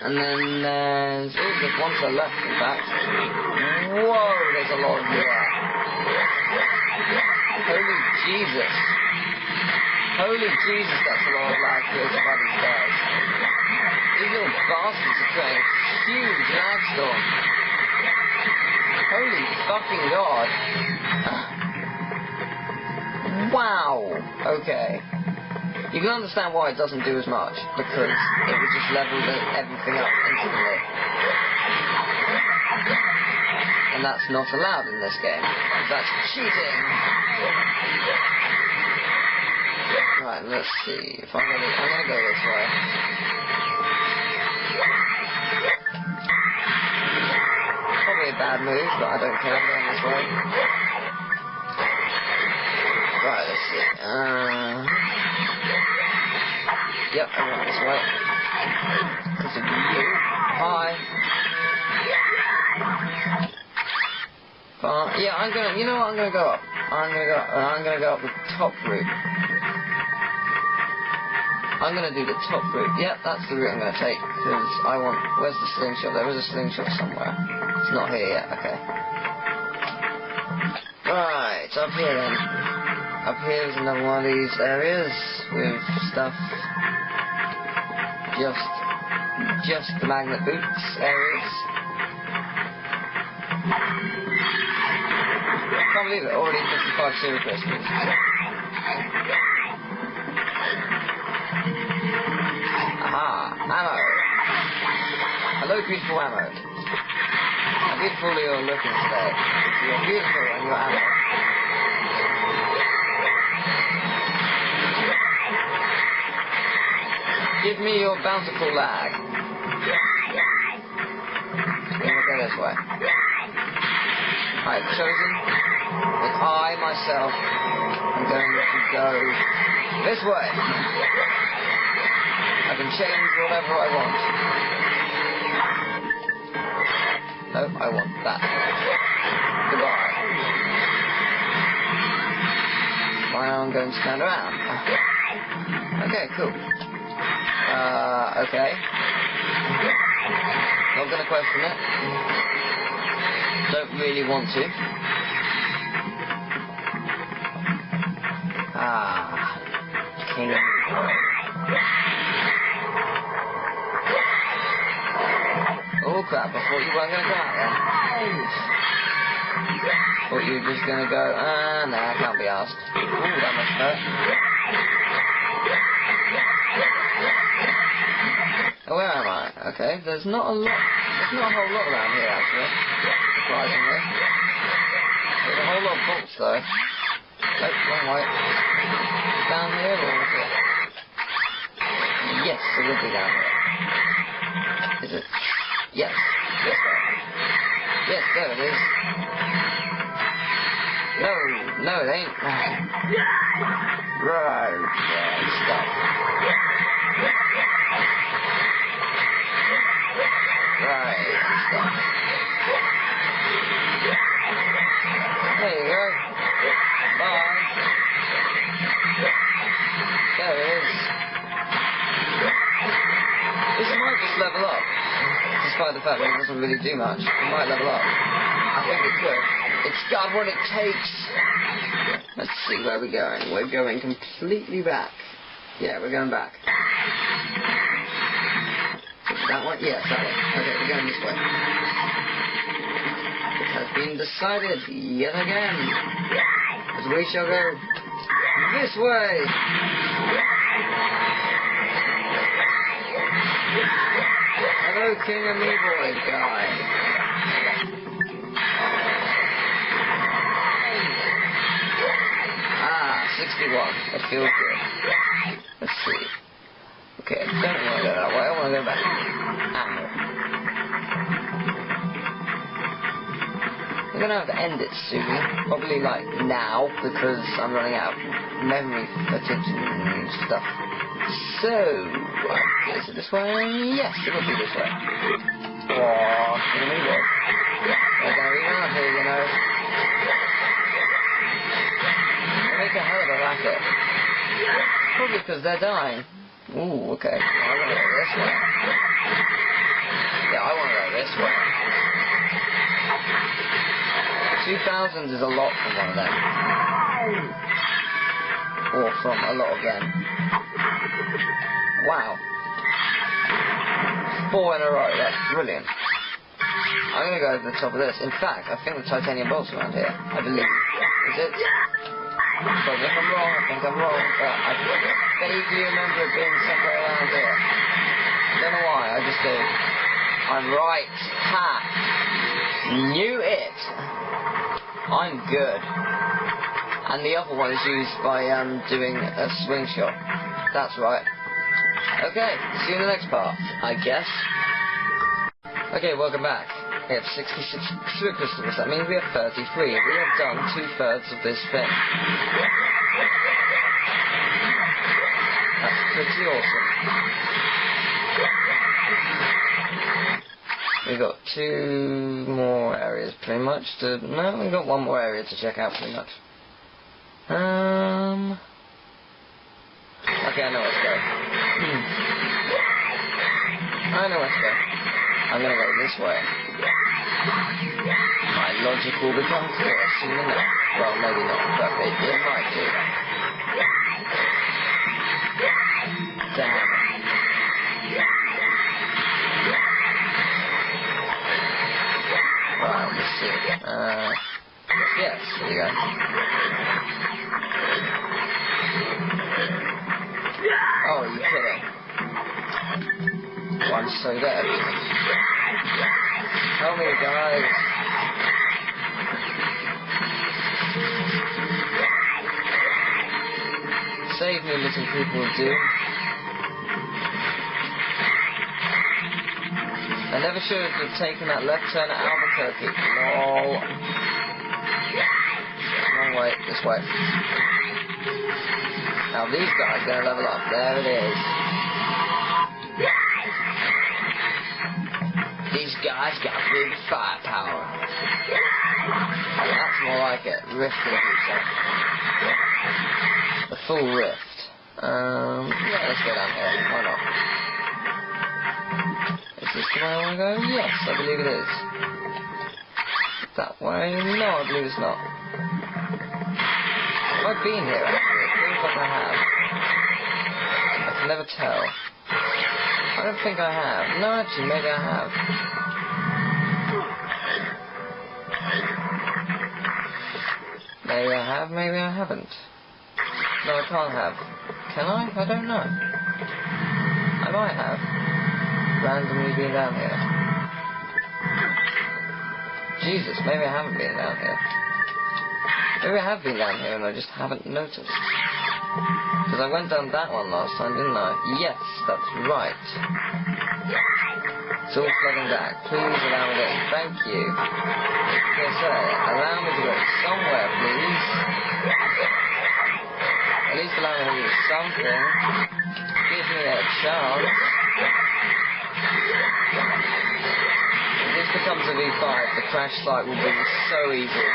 And then there's... Oh, there's one to the left, in fact. Whoa, there's a lot of you there. Holy Jesus. Holy Jesus, that's a lot of lag created by these guys. These little bastards are creating a huge lag storm. Holy fucking god. Wow. Okay. You can understand why it doesn't do as much, because it would just level everything up instantly. And that's not allowed in this game. That's cheating. Right, let's see. If I'm gonna go this way. Probably a bad move, but I don't care. I'm going this way. Right, let's see. Yep, I went this way. Because of you. Hi. Yeah, I'm gonna. You know what? I'm gonna go up. I'm gonna go up the top route. I'm gonna do the top route. Yep, that's the route I'm gonna take because I want. Where's the slingshot? There is a slingshot somewhere. It's not here yet. Okay. Right, up here then. Up here is another one of these areas with stuff. Just the magnet boots areas. I can't believe it. Already 55 serial crystals. Aha, ammo. Hello, beautiful ammo. How beautiful you're looking today. You're beautiful and you're ammo. Give me your bountiful lag. I'm gonna go this way. I've chosen that I myself am going to go this way. I can change whatever I want. No, I want that. Goodbye. Now I'm going to turn around. Okay, cool. Okay. Not gonna question it. Don't really want to. King of Oh crap, I thought you weren't gonna come out there. Thought you were just gonna go, nah, I can't be asked. Ooh, that must hurt. Oh, where am I? Okay, there's not a whole lot around here actually, surprisingly. There's a whole lot of bolts though. Nope, wrong way. Down here, or is it? Yes, it would be down here. Is it? Yes. Yes, there. Yes, there it is. No, it ain't. Right, stop. Right, stop. There you go. Bye. There it is. This might just level up. Despite the fact that it doesn't really do much. It might level up. I think it could. It's got what it takes. Let's see where we're going. We're going completely back. Yeah, we're going back. That one? Yes, that one. Okay, we're going this way. It has been decided yet again. As we shall go this way. Hello, King of Me Boy guy. 61. That feels good. Let's see. Okay, I don't want to go that way. I want to go back. I'm going to have to end it soon. Probably like now, because I'm running out of memory footage and stuff. So, is it this way? Yes, it will be this way. Oh, King of Me Boy. They're going to be around here, you know. Make a hell of a racket. Probably because they're dying. Ooh, okay. Well, I'm gonna go this way. Yeah, I want to go this way. 2,000 is a lot from one of them. Or from a lot of them. Wow. 4 in a row, that's brilliant. I'm going to go to the top of this. In fact, I think the titanium bolt's around here. I believe. Is it? But if I'm wrong, I think I'm wrong. But I vaguely remember it being somewhere around here. I don't know why, I just do. I'm right. Ha! Knew it! I'm good. And the other one is used by doing a swing shot. That's right. Okay, see you in the next part, I guess. Okay, welcome back. We have 66 sugar crystals. That means we have 33. We have done 2/3 of this thing. That's pretty awesome. We've got 2 more areas, pretty much. No, we've got 1 more area to check out, pretty much. Okay, I know where to go. I know where to go. I'm gonna go this way. My logic will become clear soon enough. Well, maybe not, but it might do. Damn. Right, let's see. Yes, there you go. Oh, are you kidding? Oh, I'm so dead. Help me, guys. Save me, little people of doom. I never should have taken that left turn at Albuquerque. No. Wrong way, this way. Now these guys are going to level up. There it is. These guys got big firepower. That's more like it. Rift computer. The full rift. Yeah, let's go down here. Why not? Is this the way I want to go? Yes, I believe it is. That way? No, I believe it's not. Have I been here actually? It feels like I have. I can never tell. I don't think I have. No, actually, maybe I have. Maybe I have, maybe I haven't. No, I can't have. Can I? I don't know. I might have. Randomly been down here. Jesus, maybe I haven't been down here. Maybe I have been down here and I just haven't noticed. Because I went down that one last time, didn't I? Yes, that's right. It's all flooding back. Please allow me in. Thank you. Yes, sir. Allow me to go somewhere, please. At least allow me to do something. Give me a chance. If this becomes a V5, the crash site will be so easy.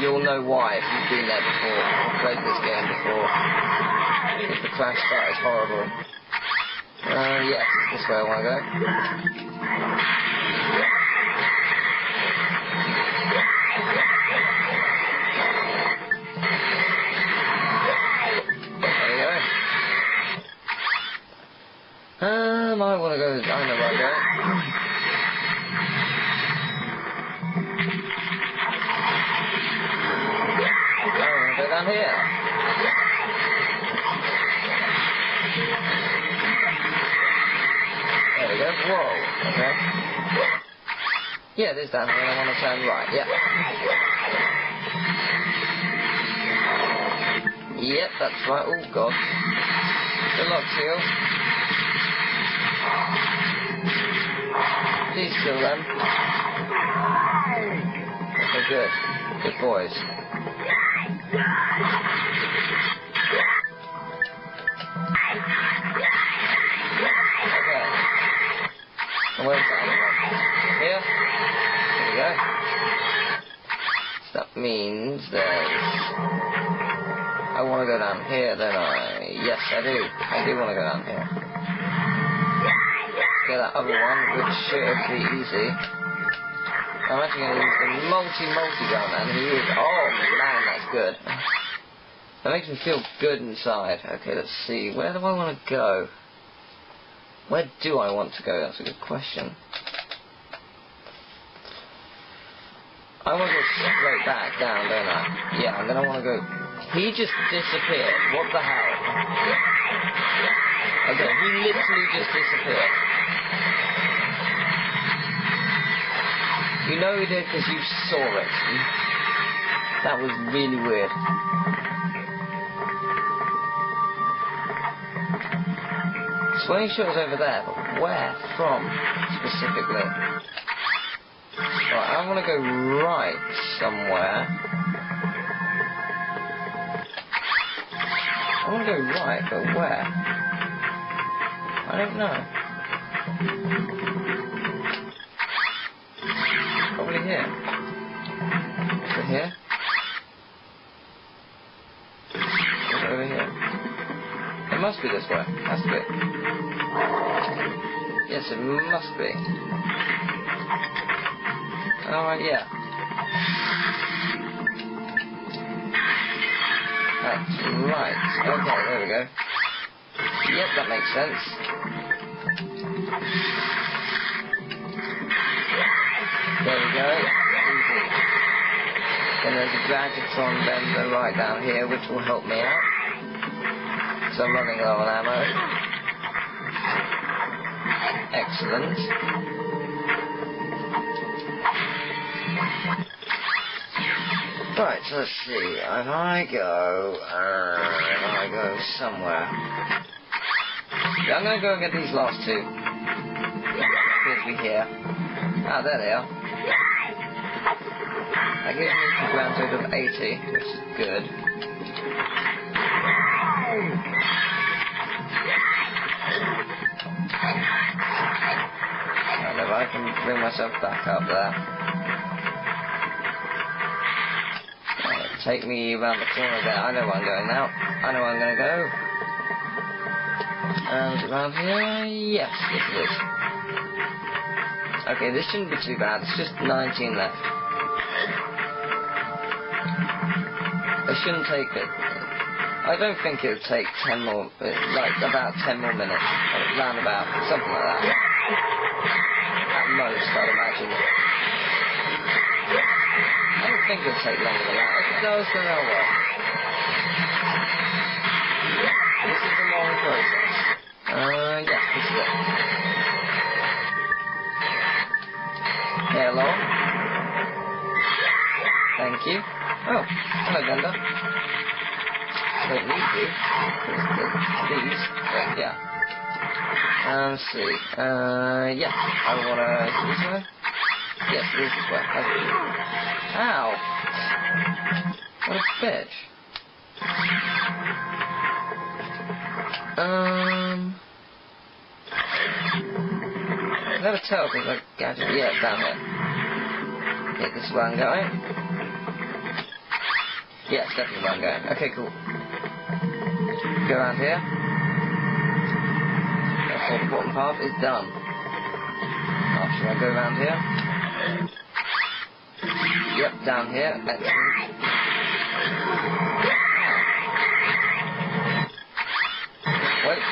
You'll know why if you've been there before, or played this game before. If the crash site is horrible. Yes, this way I want to go. There we go. I want to go, I know where I'm going. Down here. There we go. Whoa. Okay. Yeah, it is down here. I want to turn right. Yeah. Yep, that's right. Oh god. Good luck, Seal. Please kill them. Okay, good. Good boys. Okay. And where's the other one? Here? There we go. So that means there's... I want to go down here, don't I? Yes, I do. I do want to go down here. get that other one, which should be easy. I'm actually going to use the multi-gun, and he is... Oh, man, that's good. That makes me feel good inside. Okay, let's see. Where do I want to go? Where do I want to go? That's a good question. I want to go straight back down, don't I? Yeah, I'm going to want to go... He just disappeared. What the hell? Okay, he literally just disappeared. You know he did because you saw it. That was really weird. Swaying shot is over there, but where from specifically? Right, I want to go right somewhere. I want to go right, but where? I don't know. Probably here. Is it here? Is it over here? It must be this way. Has to be. Yes, it must be. Alright, yeah. That's right. Okay, there we go. Yep, that makes sense. There we go. Easy. Then there's a Dragon bender right down here, which will help me out. So I'm running low on ammo. Excellent. Right, so let's see. If I go somewhere. Yeah, I'm going to go and get these last two. Appear to be here. Ah, there they are. That gives me a grand total of 80, which is good. And if I can bring myself back up there. Take me around the corner there. I know where I'm going now. I know where I'm going to go. And around here, yes, it is. Okay, this shouldn't be too bad. It's just 19 left. It shouldn't take it. I don't think it'll take 10 more, like about 10 more minutes. Round about, something like that. At most, I'd imagine. I don't think it'll take longer than that. If it does, then I'll work. This is a long process. Yes, this is it. Hello. Thank you. Oh, hello, Gunda. I don't need you. These, but yeah. Let's see. Yeah, I wanna... This way? Yes, this way. Ow! What a bitch. Never tell because I gadget. Yeah, it's down here. Yeah, this is where I'm going. Yeah, it's definitely where I'm going. Okay, cool. Go around here. Therefore, the bottom path is done. Now, should I go around here? Yep, down here. Excellent.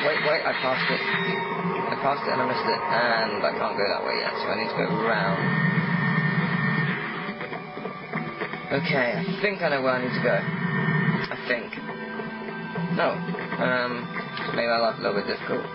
Wait, I passed it. I passed it and I missed it. And I can't go that way yet, so I need to go round. Okay, I think I know where I need to go. I think. No. Maybe my life's a little bit difficult.